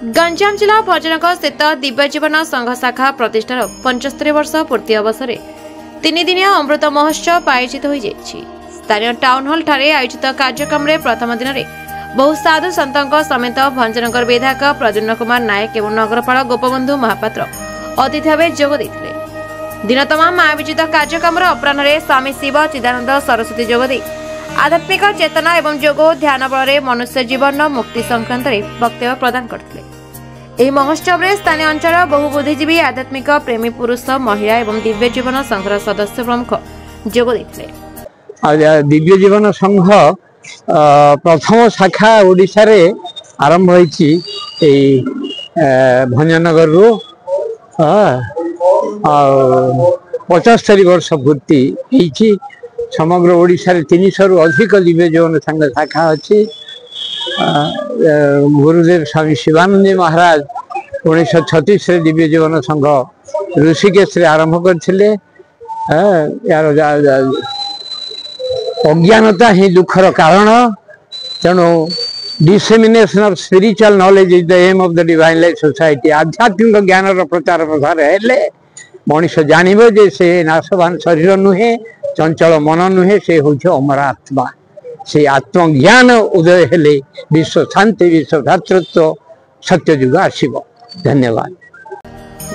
गंजाम जिला भजनक स्थित दिव्य जीवन संघ शाखा प्रतिष्ठार 75 वर्ष पूर्ति अवसर 3 दिनिया अमृत महोत्सव आयोजित हो स्थानीय टाउन हॉल ठारे आयोजित कार्यक्रम में प्रथम दिन में बहु साधु सतों समेत भंजनगर विधायक प्रद्युम्न कुमार नायक और नगरपाल गोपबंधु महापात्र अतिथि भाव जोग देते। दिन तमाम आयोजित कार्यक्रम अपराह स्वामी शिव चिदानंद सरस्वती जोगदे आध्यात्मिक चेतना एवं जोग ध्यान बल मनुष्य जीवन मुक्ति संक्रांत वक्तव्य प्रदान करते। ଏହି ମହୋତ୍ସବରେ ସ୍ଥାନୀୟ ଅଞ୍ଚଳ ବହୁ ବୁଦ୍ଧିଜୀବୀ ଆଧ୍ୟାତ୍ମିକ ପ୍ରେମୀ ପୁରୁଷ ମହିଳା ଏବଂ ଦିବ୍ୟ ଜୀବନ ସଂଘର ସଦସ୍ୟ ପ୍ରମୁଖ ଯୋଗ ଦେଇଥିଲେ। ଦିବ୍ୟ ଜୀବନ ସଂଘ ପ୍ରଥମ ଶାଖା ଓଡ଼ିଶାରେ ଆରମ୍ଭ ହୋଇଛି ଏଇ ଭଞ୍ଜନଗରରୁ 75 ବର୍ଷ ପୂର୍ତ୍ତି ହେଇଛି। ସମଗ୍ର ଓଡ଼ିଶାରେ 300ରୁ ଅଧିକ ଦିବ୍ୟ ଜୀବନ ସଂଘ ଶାଖା ଅଛି। गुरुदेव स्वामी शिवानंद महाराज 1936 दिव्य जीवन संघ ऋषिकेश आरंभ करथिले। यार अज्ञानता ही दुखर कारण, तेणु dissemination of spiritual knowledge is the aim of the divine life society. आध्यात्मिक ज्ञान प्रचार प्रसार हेले मनीष जानव जे से नाशवान शरीर नुहे, चंचल मन नुहे, से हूँ अमर आत्मा। से आत्मज्ञान उदय हेले विश्व शांति, विश्व भ्रातृत्व, सत्ययुग आसीब। धन्यवाद।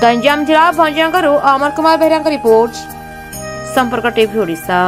गंजाम जिला भंजनगर अमर कुमार बेहरा रिपोर्ट, संपर्क टीवी ओडिशा।